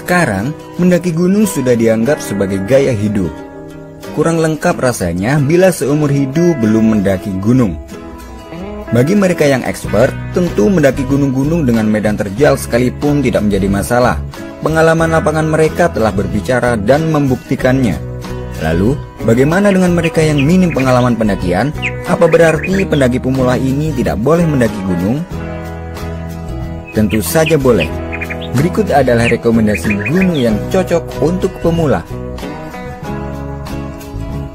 Sekarang, mendaki gunung sudah dianggap sebagai gaya hidup. Kurang lengkap rasanya bila seumur hidup belum mendaki gunung. Bagi mereka yang expert, tentu mendaki gunung-gunung dengan medan terjal sekalipun tidak menjadi masalah. Pengalaman lapangan mereka telah berbicara dan membuktikannya. Lalu, bagaimana dengan mereka yang minim pengalaman pendakian? Apa berarti pendaki pemula ini tidak boleh mendaki gunung? Tentu saja boleh. Berikut adalah rekomendasi gunung yang cocok untuk pemula.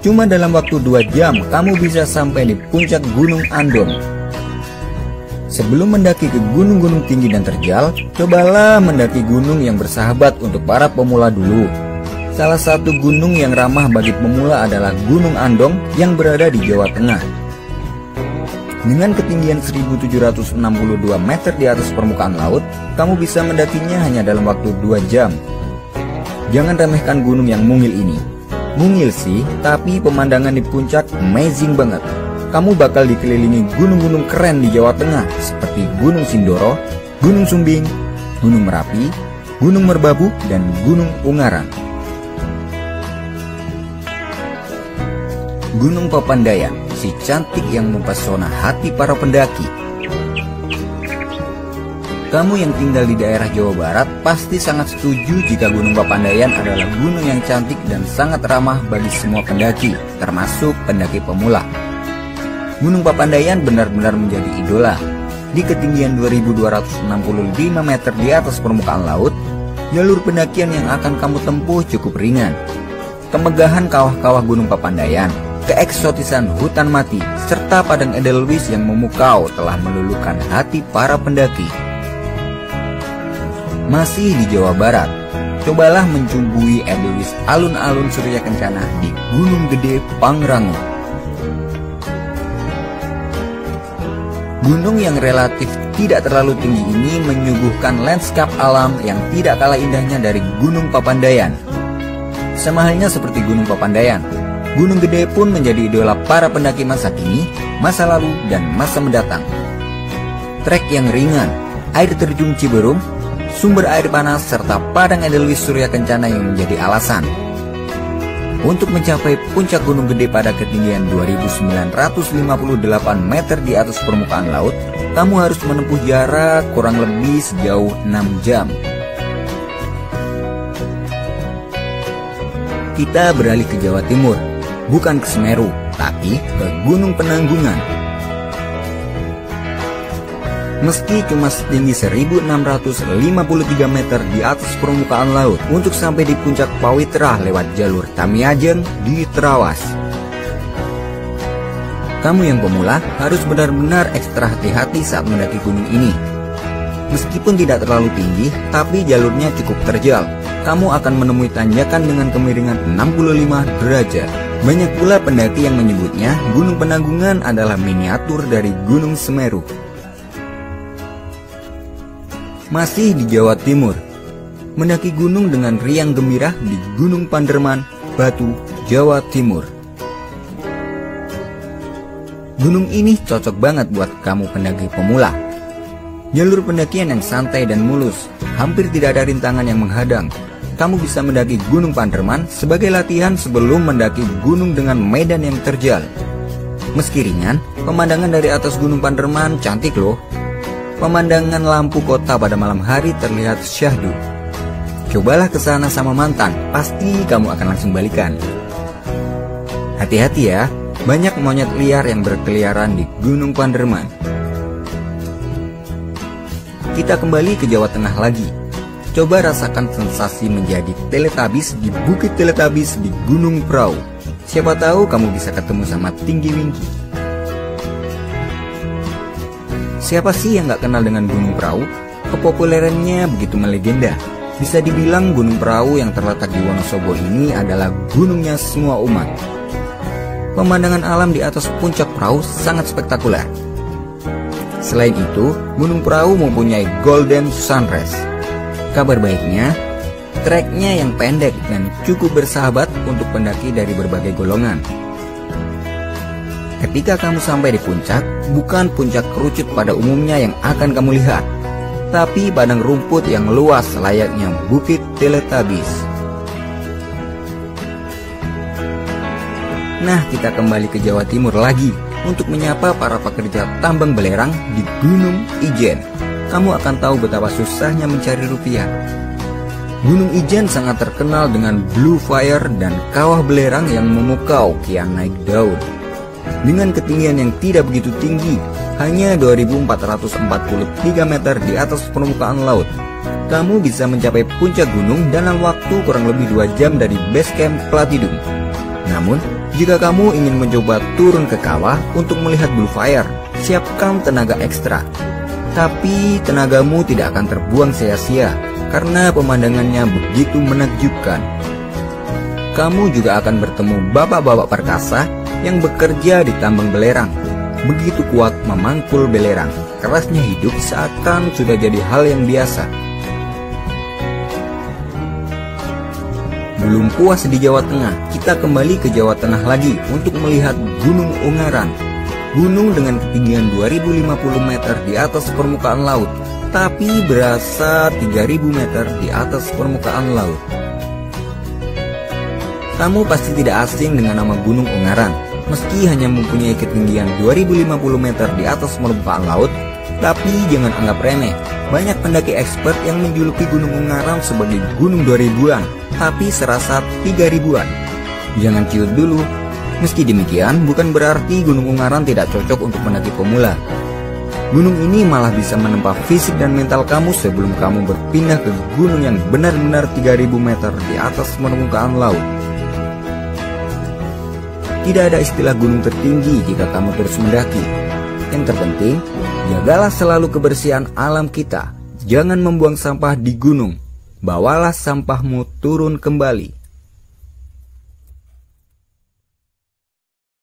Cuma dalam waktu 2 jam, kamu bisa sampai di puncak Gunung Andong. Sebelum mendaki ke gunung-gunung tinggi dan terjal, cobalah mendaki gunung yang bersahabat untuk para pemula dulu. Salah satu gunung yang ramah bagi pemula adalah Gunung Andong yang berada di Jawa Tengah. Dengan ketinggian 1762 meter di atas permukaan laut, kamu bisa mendakinya hanya dalam waktu 2 jam. Jangan remehkan gunung yang mungil ini. Mungil sih, tapi pemandangan di puncak amazing banget. Kamu bakal dikelilingi gunung-gunung keren di Jawa Tengah seperti Gunung Sindoro, Gunung Sumbing, Gunung Merapi, Gunung Merbabu, dan Gunung Ungaran. Gunung Papandayan, si cantik yang mempesona hati para pendaki. Kamu yang tinggal di daerah Jawa Barat pasti sangat setuju jika Gunung Papandayan adalah gunung yang cantik dan sangat ramah bagi semua pendaki, termasuk pendaki pemula. Gunung Papandayan benar-benar menjadi idola. Di ketinggian 2265 meter di atas permukaan laut, jalur pendakian yang akan kamu tempuh cukup ringan. Kemegahan kawah-kawah Gunung Papandayan, keeksotisan hutan mati, serta padang edelweiss yang memukau telah meluluhkan hati para pendaki. Masih di Jawa Barat, cobalah mencubui edelweiss alun-alun Surya Kencana di Gunung Gede Pangrango. Gunung yang relatif tidak terlalu tinggi ini menyuguhkan lanskap alam yang tidak kalah indahnya dari Gunung Papandayan. Sama halnya seperti Gunung Papandayan, Gunung Gede pun menjadi idola para pendaki masa kini, masa lalu, dan masa mendatang. Trek yang ringan, air terjun Ciberung, sumber air panas, serta padang edelweiss Surya Kencana yang menjadi alasan. Untuk mencapai puncak Gunung Gede pada ketinggian 2958 meter di atas permukaan laut, kamu harus menempuh jarak kurang lebih sejauh 6 jam. Kita beralih ke Jawa Timur, bukan ke Semeru, tapi ke Gunung Penanggungan. Meski cuma setinggi 1653 meter di atas permukaan laut, untuk sampai di puncak Pawitra lewat jalur Tamiajeng di Terawas. Kamu yang pemula harus benar-benar ekstra hati-hati saat mendaki gunung ini. Meskipun tidak terlalu tinggi, tapi jalurnya cukup terjal. Kamu akan menemui tanjakan dengan kemiringan 65 derajat. Banyak pula pendaki yang menyebutnya Gunung Penanggungan adalah miniatur dari Gunung Semeru. Masih di Jawa Timur, mendaki gunung dengan riang gembira di Gunung Panderman, Batu, Jawa Timur. Gunung ini cocok banget buat kamu pendaki pemula. Jalur pendakian yang santai dan mulus, hampir tidak ada rintangan yang menghadang. Kamu bisa mendaki Gunung Panderman sebagai latihan sebelum mendaki gunung dengan medan yang terjal. Meski ringan, pemandangan dari atas Gunung Panderman cantik loh. Pemandangan lampu kota pada malam hari terlihat syahdu. Cobalah ke sana sama mantan, pasti kamu akan langsung balikan. Hati-hati ya, banyak monyet liar yang berkeliaran di Gunung Panderman. Kita kembali ke Jawa Tengah lagi. Coba rasakan sensasi menjadi Teletubbies di Bukit Teletubbies di Gunung Prau. Siapa tahu kamu bisa ketemu sama Tinggi Wingky. Siapa sih yang gak kenal dengan Gunung Prau? Kepopulerannya begitu melegenda. Bisa dibilang Gunung Prau yang terletak di Wonosobo ini adalah gunungnya semua umat. Pemandangan alam di atas puncak Prau sangat spektakuler. Selain itu, Gunung Prau mempunyai golden sunrise. Kabar baiknya, treknya yang pendek dan cukup bersahabat untuk pendaki dari berbagai golongan. Ketika kamu sampai di puncak, bukan puncak kerucut pada umumnya yang akan kamu lihat. tapi padang rumput yang luas layaknya Bukit Teletubbies. Nah, kita kembali ke Jawa Timur lagi untuk menyapa para pekerja tambang belerang di Gunung Ijen. Kamu akan tahu betapa susahnya mencari rupiah. Gunung Ijen sangat terkenal dengan blue fire dan kawah belerang yang memukau kian naik daun. Dengan ketinggian yang tidak begitu tinggi, hanya 2443 meter di atas permukaan laut, kamu bisa mencapai puncak gunung dalam waktu kurang lebih 2 jam dari base camp Platidum. Namun, jika kamu ingin mencoba turun ke kawah untuk melihat blue fire, siapkan tenaga ekstra. Tapi tenagamu tidak akan terbuang sia-sia karena pemandangannya begitu menakjubkan. Kamu juga akan bertemu bapak-bapak perkasa yang bekerja di tambang belerang. Begitu kuat memangkul belerang, kerasnya hidup seakan sudah jadi hal yang biasa. Belum puas di Jawa Tengah, kita kembali ke Jawa Tengah lagi untuk melihat Gunung Ungaran. Gunung dengan ketinggian 2050 meter di atas permukaan laut, tapi berasa 3000 meter di atas permukaan laut. Kamu pasti tidak asing dengan nama Gunung Ungaran. Meski hanya mempunyai ketinggian 2050 meter di atas permukaan laut, tapi jangan anggap remeh. Banyak pendaki expert yang menjuluki Gunung Ungaran sebagai Gunung 2000-an, tapi serasa 3000-an. Jangan ciut dulu. Meski demikian, bukan berarti Gunung Ungaran tidak cocok untuk pendaki pemula. Gunung ini malah bisa menempa fisik dan mental kamu sebelum kamu berpindah ke gunung yang benar-benar 3000 meter di atas permukaan laut. Tidak ada istilah gunung tertinggi jika kamu terus mendaki. Yang terpenting, jagalah selalu kebersihan alam kita. Jangan membuang sampah di gunung. Bawalah sampahmu turun kembali.